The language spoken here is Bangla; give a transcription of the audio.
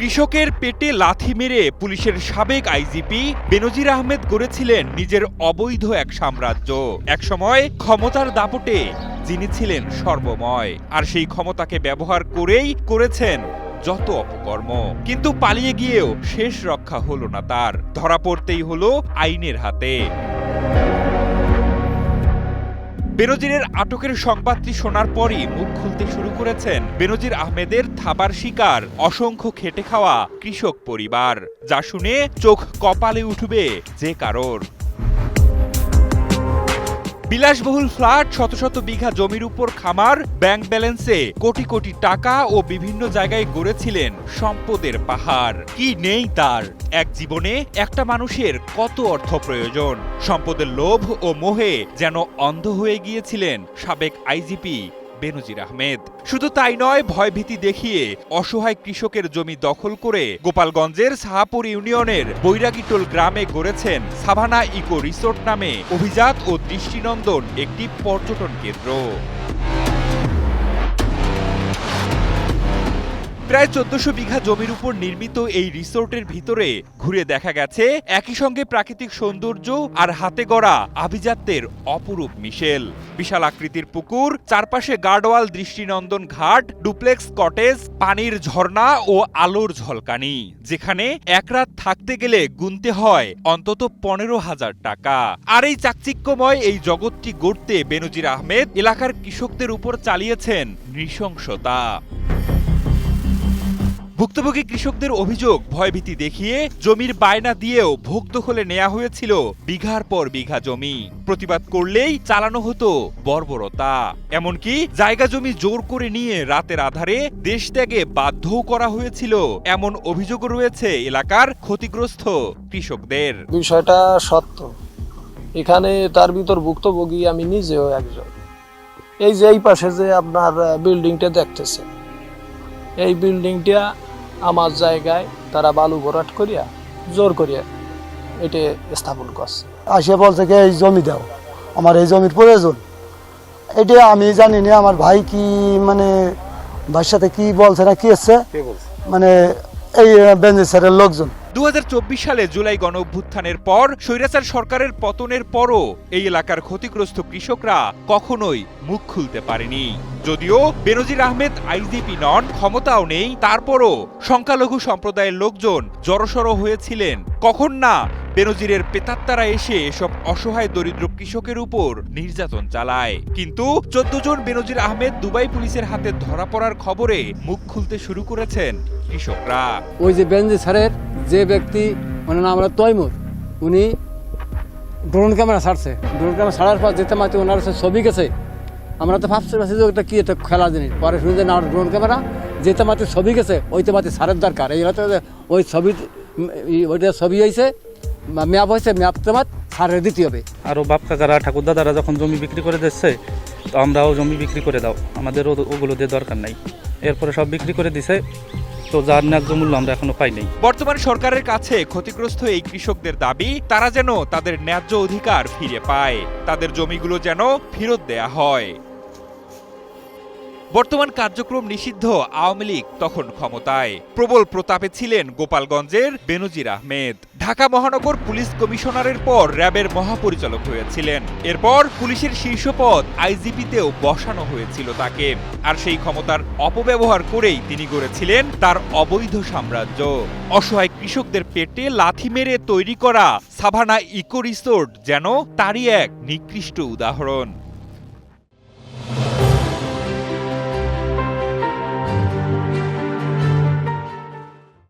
কৃষকের পেটে লাথি মেরে পুলিশের সাবেক আইজিপি বেনজির আহমেদ গড়েছিলেন নিজের অবৈধ এক সাম্রাজ্য। একসময় ক্ষমতার দাপটে যিনি ছিলেন সর্বময়, আর সেই ক্ষমতাকে ব্যবহার করেই করেছেন যত অপকর্ম। কিন্তু পালিয়ে গিয়েও শেষ রক্ষা হলো না তার, ধরা পড়তেই হলো আইনের হাতে। বেনজিরের আটকের সংবাদটি শোনার পরই মুখ খুলতে শুরু করেছেন বেনজির আহমেদের থাবার শিকার অসংখ্য খেটে খাওয়া কৃষক পরিবার, যা শুনে চোখ কপালে উঠবে যে কারোর। বিলাসবহুল ফ্ল্যাট, শত শত বিঘা জমির উপর খামার, ব্যাংক ব্যালেন্সে কোটি কোটি টাকা ও বিভিন্ন জায়গায় গড়েছিলেন সম্পদের পাহাড়। কি নেই তার? এক জীবনে একটা মানুষের কত অর্থ প্রয়োজন? সম্পদের লোভ ও মোহে যেন অন্ধ হয়ে গিয়েছিলেন সাবেক আইজিপি বেনজির আহমেদ। শুধু তাই নয়, ভয়ভীতি দেখিয়ে অসহায় কৃষকের জমি দখল করে গোপালগঞ্জের সাহাপুর ইউনিয়নের বৈরাগীটোল গ্রামে গড়েছেন সাভানা ইকো রিসোর্ট নামে অভিজাত ও দৃষ্টিনন্দন একটি পর্যটন কেন্দ্র। প্রায় ১৪০০ বিঘা জমির উপর নির্মিত এই রিসোর্টের ভিতরে ঘুরে দেখা গেছে একই সঙ্গে প্রাকৃতিক সৌন্দর্য আর হাতে গড়া আভিজাত্যের অপরূপ মিশেল। বিশাল আকৃতির পুকুর, চারপাশে গার্ডওয়াল, দৃষ্টিনন্দন ঘাট, ডুপ্লেক্স কটেজ, পানির ঝর্ণা ও আলোর ঝলকানি, যেখানে এক রাত থাকতে গেলে গুনতে হয় অন্তত ১৫,০০০ টাকা। আর এই চাকচিক্যময় এই জগৎটি গড়তে বেনজির আহমেদ এলাকার কৃষকদের উপর চালিয়েছেন নৃশংসতা। ভুক্তভোগী কৃষকদের অভিযোগ, ভয়ভীতি দেখিয়ে জমির বায়না দিয়েও ভোগ দখলে নেওয়া হয়েছিল বিঘার পর বিঘা জমি। প্রতিবাদ করলেই চালানো হতো বর্বরতা, এমনকি জায়গা জমি জোর করে নিয়ে রাতের আধারে দেশ ত্যাগে বাধ্যও করা হয়েছিল, এমন অভিযোগ রয়েছে এলাকার ক্ষতিগ্রস্ত কৃষকদের। বিষয়টা সত্য, এখানে তার ভিতর ভুক্তভোগী আমি নিজেও একজন। এই যে এই পাশে যে আপনার বিল্ডিংটা দেখতেছে, এই বিল্ডিংটা আমার জায়গায় তারা বালু ভরাট করিয়া জোর করিয়া এটা স্থাপন করছে। আসে বলছে কি এই জমি দাও, আমার এই জমির প্রয়োজন। এটা আমি জানি না আমার ভাই কি মানে ভাইয়ের সাথে কি বলছে না কি হচ্ছে, মানে এই বেনজির স্যারের লোকজন। ২০২৪ সালে জুলাই গণ অভ্যুত্থানের পর স্বৈরাচার সরকারের পতনের পরও এই এলাকার ক্ষতিগ্রস্ত কৃষকরা কখনোই মুখ খুলতে পারেনি। যদিও বেনজির আহমেদ আইজিপি নন, ক্ষমতাও নেই, তারপরও সংখ্যালঘু সম্প্রদায়ের লোকজন জড়সড় হয়েছিলেন। কখন না বেনজিরের প্রেতাত্মারা এসে এসব অসহায় দরিদ্র কৃষকের উপর নির্যাতন চালায়। কিন্তু ১৪ জন বেনজির আহমেদ দুবাই পুলিশের হাতে ধরা পড়ার খবরে মুখ খুলতে শুরু করেছেন কৃষকরা। ওই যে বেনজির স্যারের যে ব্যক্তি, মানে নাম হলো তৈমুর, উনি ড্রোন ক্যামেরা ছাড়ছে। ড্রোন ক্যামেরা ছাড়ার পর যেতে মাত্র ওনার ছবি গেছে। আমরা তো ভাবছি যে ওটা কি, এটা খেলার জিনিস। পরে শুনে যে না, ড্রোন ক্যামেরা যেতে মাত্র ছবি গেছে, ওইতে মাত্র সারের দরকার। এই হচ্ছে ওই ছবি, ওইটা ছবি হয়েছে, ম্যাপ হয়েছে, ম্যাপতে মাত্র সারের দিতে হবে। আরও বাপ কাকারা, ঠাকুর দাদারা যখন জমি বিক্রি করে দিচ্ছে, তো আমরাও জমি বিক্রি করে দাও, আমাদের ওগুলো দিয়ে দরকার নাই। এরপরে সব বিক্রি করে দিছে, তো যার ন্যায্য মূল্য আমরা এখনো পাই নাই। বর্তমান সরকারের কাছে ক্ষতিগ্রস্ত এই কৃষকদের দাবি, তারা যেন তাদের ন্যায্য অধিকার ফিরে পায়, তাদের জমিগুলো যেন ফেরত দেয়া হয়। বর্তমান কার্যক্রম নিষিদ্ধ আওয়ামী লীগ তখন ক্ষমতায়, প্রবল প্রতাপে ছিলেন গোপালগঞ্জের বেনজির আহমেদ। ঢাকা মহানগর পুলিশ কমিশনারের পর র্যাবের মহাপরিচালক হয়েছিলেন। এরপর পুলিশের শীর্ষ পদ আইজিপিতেও বসানো হয়েছিল তাকে। আর সেই ক্ষমতার অপব্যবহার করেই তিনি গড়েছিলেন তার অবৈধ সাম্রাজ্য। অসহায় কৃষকদের পেটে লাথি মেরে তৈরি করা সাভানা ইকো রিসোর্ট যেন তারই এক নিকৃষ্ট উদাহরণ।